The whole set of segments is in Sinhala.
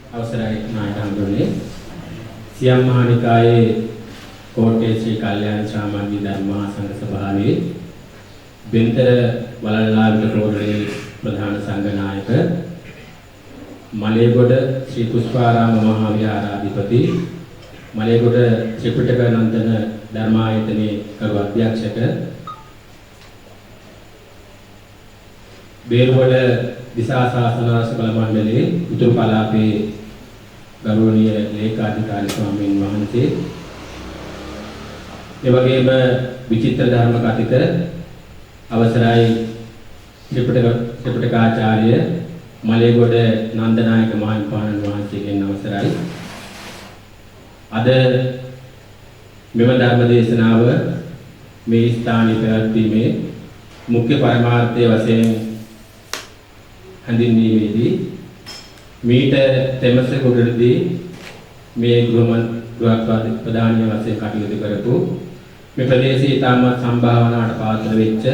අවසරයි නායක හඳුන්නේ සියම් මහානිකායේ කෝට්ටේ ශ්‍රී කල්යාණ ශ්‍රාමණී ධර්මා සංඝ සභාවේ බෙන්තර වලල්ලාවිල රෝහලේ ප්‍රධාන සංඝ නායක මලේගොඩ ශ්‍රී පුෂ්පාරාම මහා විහාරාධිපති මලේගොඩ ත්‍රිපිටක නන්දන ධර්මායතනයේ කරු අධ්‍යක්ෂක බේරුවල දිසා ශාසන රස බල මණ්ඩලයේ උතුරු පළාතේ ගෞරවනීය ලේකාධිකාරී ස්වාමීන් වහන්සේ එවැගේම විචිත්‍ර ධර්ම කතික අවසරයි ත්‍රිපිටකාචාර්ය මලේගොඩ නන්දනායක මහින්පාණන් වහන්සේගෙන් අවසරයි අද මෙම ධර්ම දේශනාව මේ ස්ථානයේ පැවැත්වීමේ මුඛ්‍ය පරමාර්ථය වශයෙන් හඳුන්වීමේදී මීට තෙමස කුඩලදී මේ ගෘහ ප්‍රධානීය වශයෙන් කටයුතු කරපු මේ ප්‍රදේශයේ ඉතාමත් සම්භාවනාවට පාත්‍ර වෙච්ච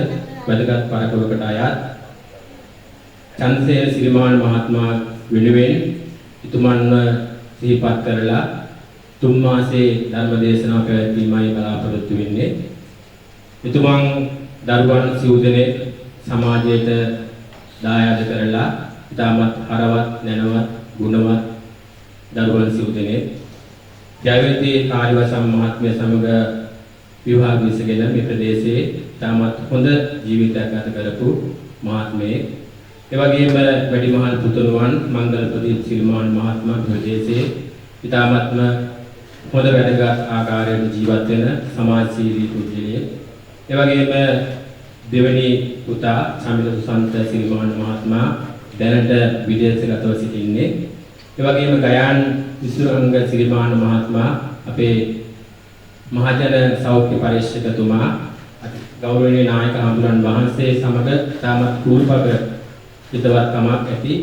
වැදගත් පරපුරකට අයත් චන්සේන සිරිමාන මහත්මයා වෙනුවෙන් ඉතුමන්ව සිහිපත් කරලා තුන් මාසේ ධර්ම දේශනාව පැවැත්වීමයි බලාපොරොත්තු වෙන්නේ. ඉතුමන් දරුවන් සිව් දෙනෙක් සමාජයට දායාද කරලා ඉතාමත් හරවත් නැනවත් ගුණවත් දරුවන් සිව් දෙනෙක් ජයවර්ධී කාර්යවසම් මහත්මිය සමග විවාහ විසගෙන මේ ප්‍රදේශයේ ඉතාමත් හොඳ ජීවිතයක් ගත කරපු මහත්මියෙක්. ඒ වගේම වැඩිමහල් පුතුණුවන් මංගල ප්‍රදීප සිරිමාන මහත්මයා ප්‍රදේශයේ ඉතාමත්ම හොඳ වැඩගත් ආකාරයෙන් ජීවත් වෙන සමාජශීලී පුද්ගලයෙක්. ඒ වගේම දෙවැනි පුතා සමිත සුසන්ත සිරිමාන මහත්මයා දැනට විදේශගතව සිටින්නේ. ඒ වගේම ගයාන් විසුරංග සිරිමාන මහත්මයා අපේ මහජන සෞඛ්‍ය පරීක්ෂකතුමා ගෞරවනීය නායක හඳුරන් වහන්සේ සමග තාමත් කූල්පග හිතවත්කමක් ඇති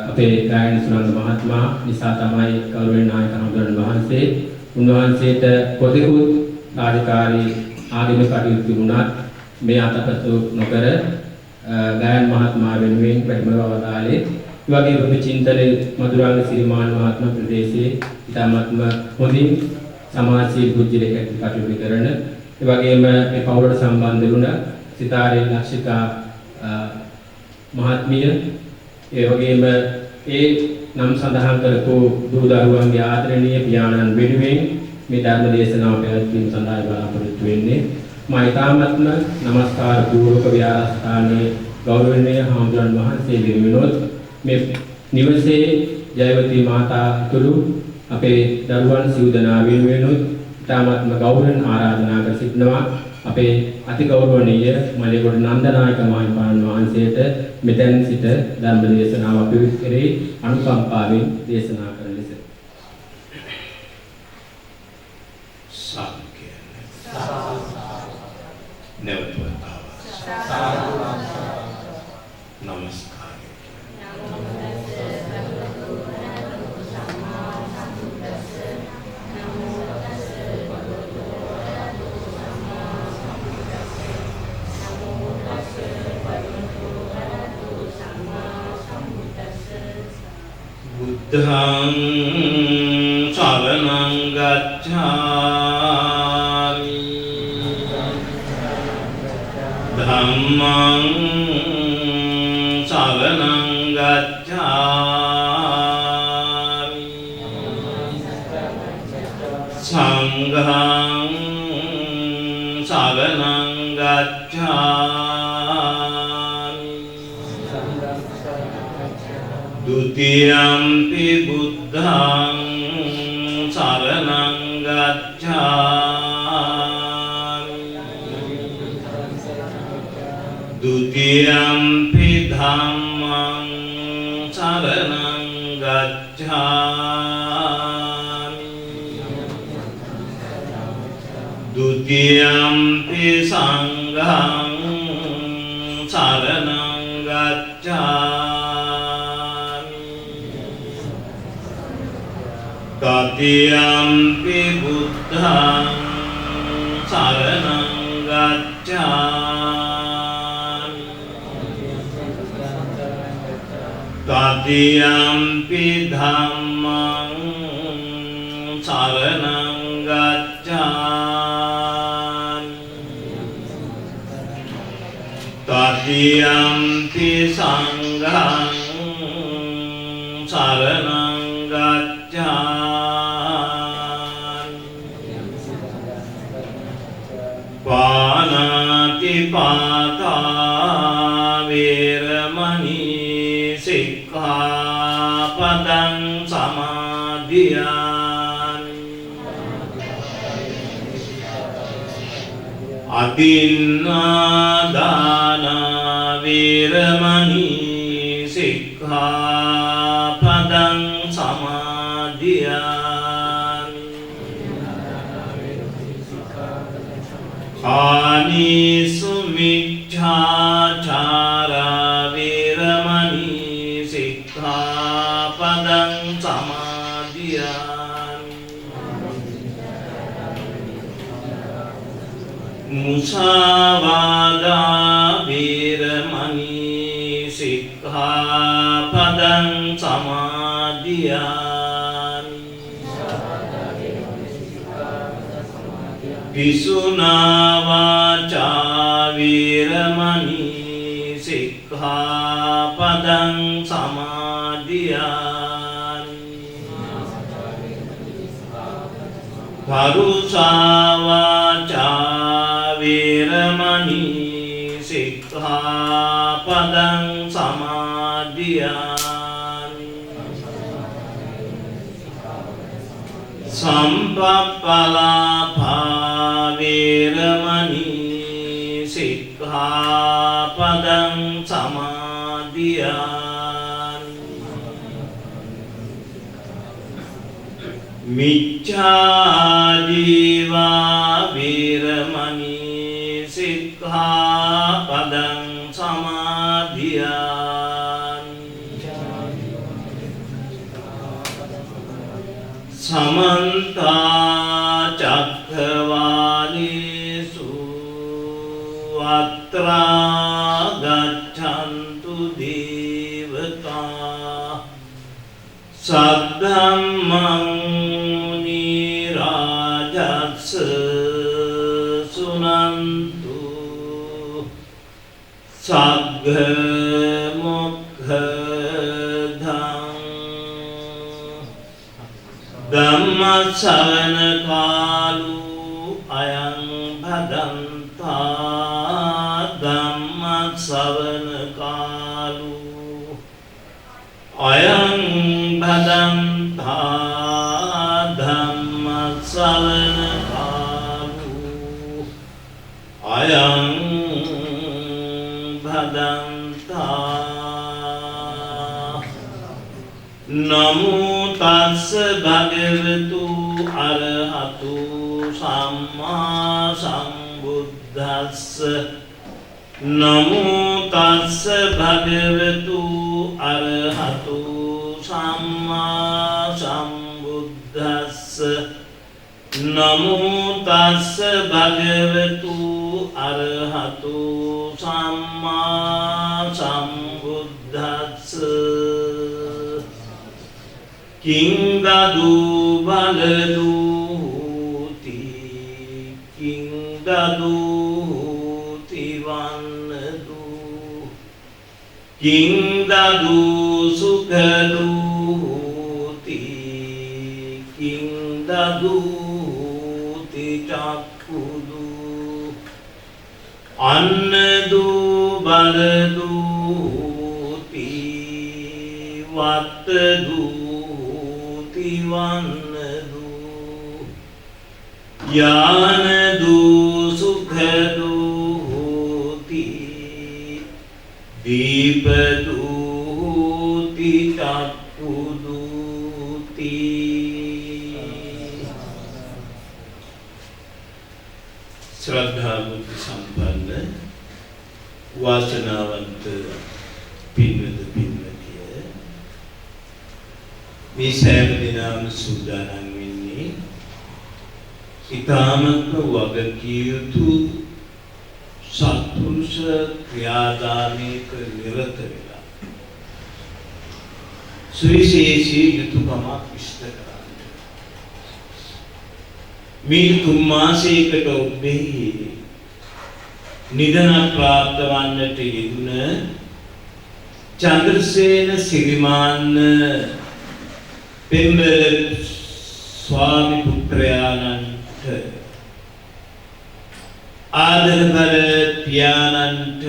අපේ ගයාන් විසුරංග මහත්මයා නිසා තමයි ගෞරවනීය නායක හඳුරන් වහන්සේ උන්වහන්සේට පොදෙකුත් රාජකාරී ආගමික කටයුතු වුණත් මේ අතපසු නොකර ගයන් මහත්මයා වෙනුවෙන් වැඩිමව අවදාලේ ඒ වගේම ප්‍රතිචින්තනයේ මధుරාංග සිරිමාන මහත්මයා ප්‍රදේශයේ ඉතාමත්ම හොඳින් සමාජශීලී පුද්ගලයෙක් කටයුතු කරන ඒ වගේම මේ පවුලට සම්බන්ධ වුණ සිතාරේ ලක්ෂිකා මහත්මිය ඒ වගේම ඒ නම් සඳහන් කරපු දූ දරුවන්ගේ ආදරණීය පියාණන් වෙනුවෙන් මේ ධර්ම දේශනාව පැවැත්වීම සඳහා බලාපොරොත්තු වෙන්නේ මා ඊ타මත්ම নমස්කාර පූර්වක විහාරස්ථානයේ ගෞරවනීය හාමුදුරන් වහන්සේ වෙනුවෙනොත් මේ නිවසේ ජයවති මාතා තුළු අපේ දරුවන් සිව් දෙනා වෙනුවෙනොත් ඊ타මත්ම ගෞරවයෙන් ආරාධනා කර සිටිනවා අපේ අති ගෞරවනීය මලේගොඩ නන්දනායක මහින්පාණන් වහන්සේට මෙතෙන් සිට ධර්ම දේශනාව අපි කෙරෙහි අනුකම්පාවෙන් දේශනා කරන ලෙස नमस्कार बुद्धं शरणं गच्छामि धम्मं शरणं गच्छामि संघं शरणं गच्छामि द्वितीयंपि बुद्धं शरणं गच्छामि द्वितीयंपि धम्मं शरणं गच्छामि द्वितीयंपि संघं शरणं गच्छामि तृतीयंपि बुद्धं शरणं गच्छामि Tatiyampi dhammang saranang gacchami Tatiyampi sanghang saranang gacchami Panati pata veramani sikkhapadang samadhiyami Adinādāna veramani sikkhapadang samadhiyami Kānisu micchāchāra veramani sikkhapadang samadhiyami Musāvādā veramani sikkhapadang samadhiyami Pisuna vācā veramani sikkhapadang samadhiyami Paruṣā vācā veramani sikkhapadang samadhiyami Sampappalāpā veramani sikkhapadang samadhiyami Micchājīvā veramani sikkhapadang samadhiyami Samantā cakkavālesu atrā gaccantu devata Saddhammang nirājassa sunantu Saggha mokkhaddhaṃ Dhammasavana kālu ayaṃ bhadantā Dhammasavana kālu ayaṃ bhadantā Dhammasavana kālu ayaṃ bhadantā Namo tassa bhagavatu arahatu sammā sambuddhassa Namo tassa bhagavatu arahatu sammā sambuddhassa Namo tassa bhagavatu arahatu sammā sambuddhassa Kingdadu baladu ti Kingdadu tivanadu Kingdadu sukhadu ti Kingdadu ti chakkudu Annadu baladu ti Vattadu Vannadu Yānadu sukhadu ti Dīpadu ti chakkudu ti Shraddha buddhi samppanna වාසනාවන්ත පින්වත පින්වතිය මේ සෑම දිනම සූදානම් වෙන්නේ ඊ타මත්ම වගකිය යුතු සත්පුරුෂ ක්‍රියාදාමයක නිරත වෙලා සුවිශේෂී යුතුයකමක් ඉෂ්ට කරන්න. මේ 3 මාසයකට ඔබෙහි නිදන ප්‍රාප්ත වන්නට යෙදුන චන්ද්‍රසේන සිරිමාන්න පෙම්බර ස්වාමි පුත්‍රයාණන්ට ආදරබර පියාණන්ට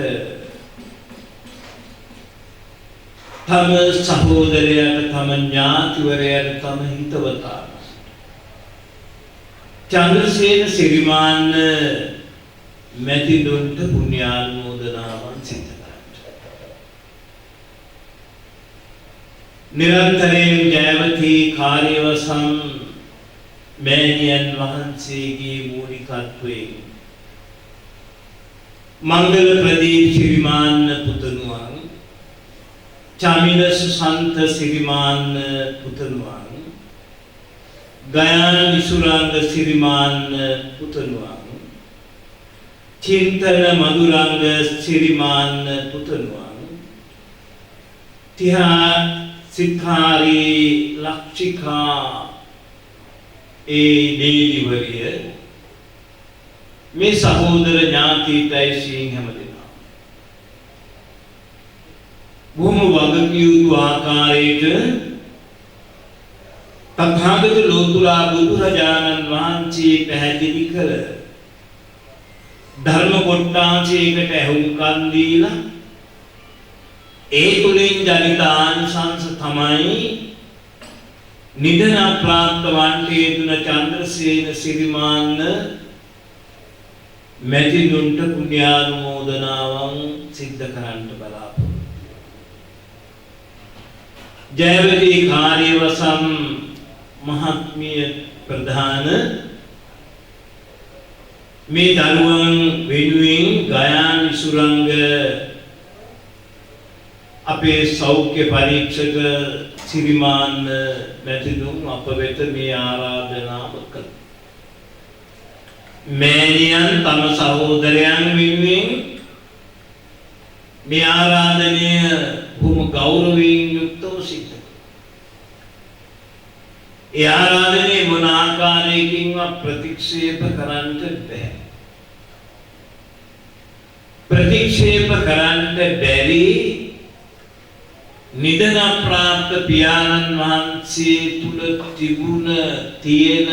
තම සහෝදරයාට තම ඥාතිවරයාට තම හිතවතාට චන්ද්‍රසේන සිරිමාන්න මැතිදුන්ට පුණ්‍යානුමෝදනාවන් සිදු නිරන්තරයෙන් ජයවතී කාර්යවසම් මෑණියන් වහන්සේගේ මූලිකත්වයෙන් මංගල ප්‍රදීප සිරිමාන්න පුතණුවන් චමිල සුසන්ත සිරිමාන්න පුතණුවන් ගයාන විසුරංග සිරිමාන්න පුතණුවන් චින්තන මధుරංග සිරිමාන්න පුතණුවන් තිහා සිකාරී ලක්ෂිකා දේවිවරිය මේ සහෝදර ඥාතියයි සීන් හැමදෙනා බොහොම වගකියුතු ආකාරයට තථාගත ලෝතුරා බුදුරජාණන් වහන්සේ පැහැදිලි කළ ධර්ම කොටාංශයකට ඇහුම්කන් දීලා ඒ තුලින් ජනිත ආනිසංස තමයි නිදන ප්‍රාප්ත වන්නේ දුන චන්ද්‍රසේන සිරිමාන්න මැතිනුන්ට පුණ්‍යානුමෝදනාවන් සිද්ධ කරන්නට බලාපොරොත්තු. ජයවතී කාර්යවසම් මහත්මිය ප්‍රධාන මේ දරුවන් වෙනුවෙන් ගයාන විසුරංග අපේ සෞඛ්‍ය පරීක්ෂක සිරිමාන්න මැතිතුන් අප වෙත මේ ආරාධනාව කළා. මෑණියන් තම සහෝදරයන් වෙනුවෙන් මේ ආරාධනය බොහොම ගෞරවයෙන් යුක්තව සිදු කළා. ඒ ආරාධනය මොන ආකාරයකින්වත් ප්‍රතික්ෂේප කරන්නට බැහැ. ප්‍රතික්ෂේප කරන්නට බැරි නිදන ප්‍රාප්ත පියාණන් වහන්සේ තුල තිබුණ තියෙන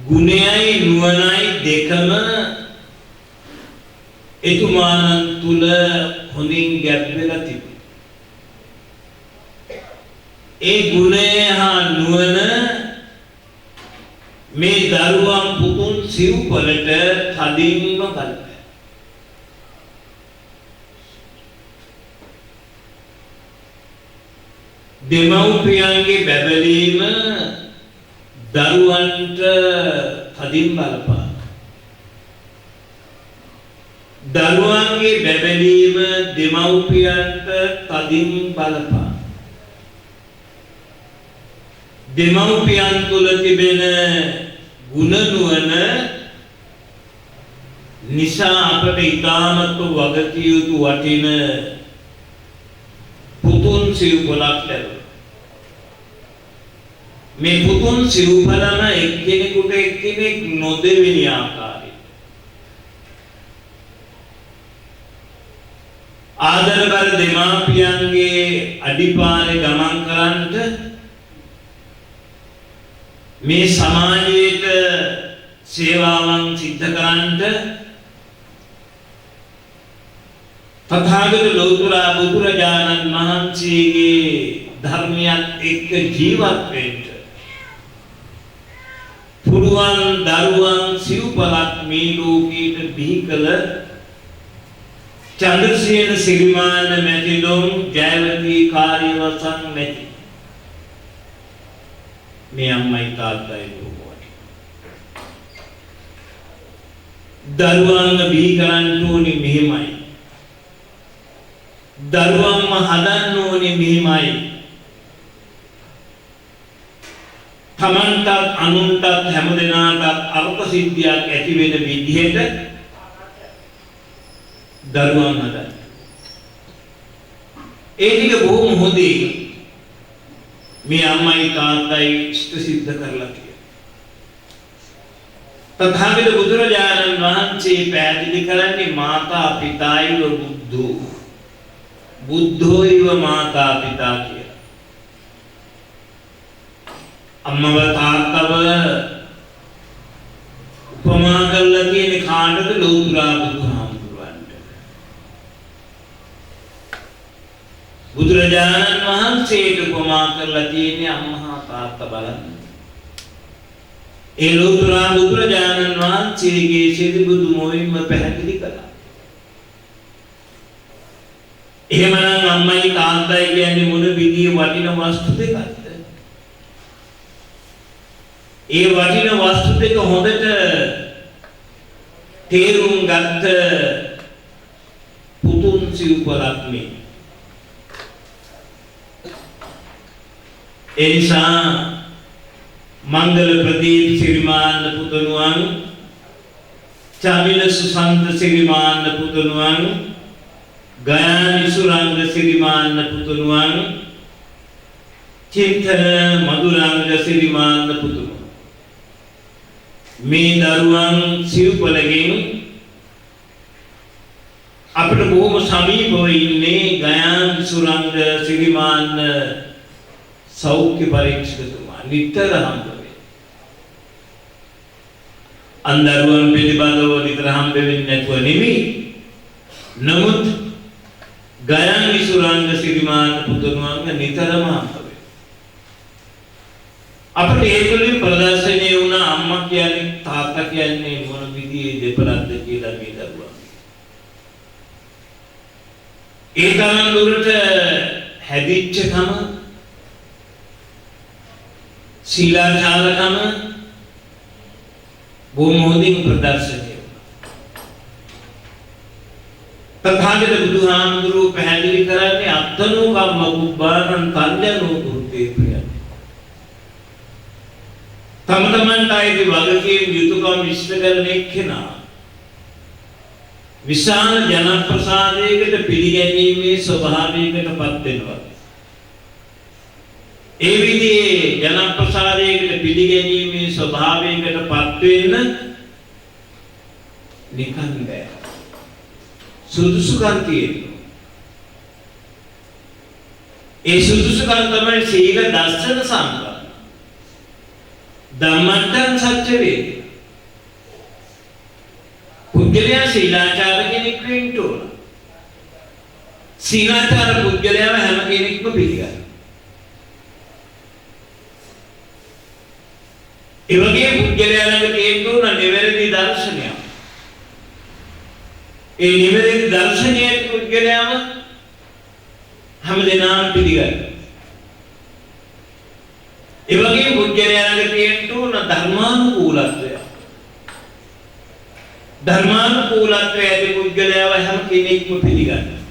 ගුණයයි නුවණයි දෙකම එතුමාණන් තුල හොඳින් ගැබ් වෙලා තිබුණා. ඒ ගුණය හා නුවණ මේ දරුවන් පුතුන් සිව්පලට තදින්ම බලපෑ. දෙමව්පියන්ගේ බැබලීම දරුවන්ට තදින් බලපාන. දරුවන්ගේ බැබලීම දෙමව්පියන්ට තදින් බලපාන. දෙමව්පියන් තුළ තිබෙන ගුණ නුවණ නිසා අපට ඉතාමත් වගකිය යුතු වටින පුතුන් සිව්පලක් ලැබුණා. මේ පුතුන් සිව්පලම එක්කෙනෙකුට එක්කෙනෙක් නොදෙවෙනි ආකාරයට ආදරබර දෙමාපියන්ගේ අඩිපාරේ ගමන් කරන්නට මේ සමාජයට සේවාවන් සිද්ධ කරන්නට තථාගත ලෝතුරා බුදුරජාණන් වහන්සේගේ ධර්මයත් එක්ක ජීවත් වෙන්න පුරුවන් දරුවන් සිව්පලක් මේ ලෝකීට බිහි කළ චන්ද්‍රසේන සිරිමාන්න මැතිතුන් ජයවතී කාර්යවසම් මැති මේ අම්මයි තාත්තයි දරුවන් බිහි කරන්න ඕනේ මෙහෙමයි. දරුවන්ම හදන්න ඕනේ මෙහෙමයි. තමන්ටත් අනුන්ටත් හැමදෙනාටත් අර්ථ සිද්ධියක් ඇති වෙන විදිහට දරුවන් හදන්න. ඒ ටික බොහොම හොඳින් මේ අම්මයි තාත්තයි ඉෂ්ට සිද්ධ කරලා තියෙනවා. තථාගත බුදුරජාණන් වහන්සේ පැහැදිලි කරන්නේ මාතා පිතායිව බුද්ධෝ. බුද්ධෝයිව මාතා පිතා කියලා. අම්මව තාත්තව උපමා කරලා තියෙන කාටද? ලෞතුරා බුදුහාමුදුරන්ට. බුදුරජාණන් වහන්සේට උපමා කරලා තියෙන්නේ අම්මා තාත්තා බලන්න. ඒ ලෞතුරා බුදුරජාණන් වහන්සේගේ සිරිබුදු මොහින්ම පැහැදිලි කළා. එහෙමනම් අම්මයි තාත්තයි කියන්නේ මොන විදිහේ වටින වස්තු දෙකක්ද? ඒ වටින වස්තු දෙක හොඳට තේරුම් ගත්ත පුතුන් සිව්පලක් මේ. ඒ නිසා මංගල ප්‍රදීප සිරිමාන්න පුතණුවන්, චමිල සුසන්ත සිරිමාන්න පුතණුවන්, ගයානි සුරංග සිරිමාන්න පුතණුවන්, චින්තන මధుරංග සිරිමාන්න පුතණුවන්. මේ දරුවන් සිව්පලගෙන් අපිට බොහොම සමීපව ඉන්නේ ගයානි සුරංග සිරිමාන්න සෞඛ්‍ය පරීක්ෂකතුමා. නිතර හම්බ වෙන්නේ. අන්දරුවන් පිළිබඳව නිතර හම්බ වෙන්නේ නැතුව නෙමෙයි. නමුත් ගයානි සුරංග සිරිමාන්න පුතණුවන් නිතරම හම්බ වෙනවා. අපිට ඒකලින් ප්‍රදර්ශනය වුණ අම්මා කියන්නේ තාත්තා කියන්නේ මොන විදිහේ දෙපළක්ද කියලා මේ දරුවා. ඒ තරම් දුරට හැදිච්චකම, ශීලාචාරකම බොහොම හොඳින් ප්‍රදර්ශනය වුණා. තථාගත බුදුහාමුදුරුවෝ පැහැදිලි කරන්නේ අත්තනෝ කම්ම කුබ්බානං කල්යනෝ කුරුතේ ප්‍රියයි. තම තමන්ට අයිති වගකීම් යුතුයකම් ඉෂ්ට කරන එක්කෙනා විශාල ජනප්‍රසාදයකට පිළිගැනීමේ ස්වභාවයකටපත් වෙනවා. ඒ විදිහේ ජනප්‍රසාදයකට පිළිගැනීමේ ස්වභාවයකටපත් වෙන්න නිකන් බෑ. සුදුසුකම් තියෙනවා. ඒ සුදුසුකම් තමයි සීල දර්ශන සම්පන්න. ධම්මට්ටං සත්‍ය වේ. පුද්ගලයා සීලාචාර කෙනෙක් වෙන්න ඕන. සීලාචාර පුද්ගලයාව හැම කෙනෙක්ම පිළිගන්නවා. ඒ වගේ පුද්ගලයා ළඟ තියෙන්න ඕන නිවැරදි දර්ශනයක්. ඒ නිවැරදි දර්ශනයේ පුද්ගලයාම හැමදෙනාම පිළිගන්නවා. ඒ වගේ පුද්ගලයා ළඟ තියෙන්න ඕන ධර්මානුකූලත්වය. ධර්මානුකූලත්වය ඇති පුද්ගලයාව හැම කෙනෙක්ම පිළිගන්නවා.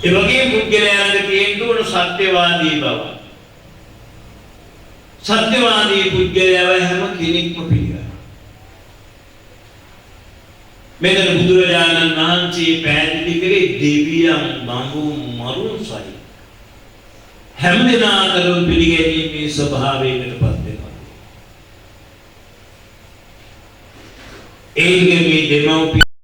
ඒ වගේ පුද්ගලයා ළඟ තියෙන්න ඕන සත්‍යවාදී බව. සත්‍යවාදී පුද්ගලයාව හැම කෙනෙක්ම පිළිගන්නවා. මෙතන බුදුරජාණන් වහන්සේ පැහැදිලි කරේ දෙවියන් බඹු මරුන් සහිත හැම දිනාකරම පිළිගැනීමේ ස්වභාවයකටපත් වෙනවා. ඒ කියන්නේ දෙමව්පිය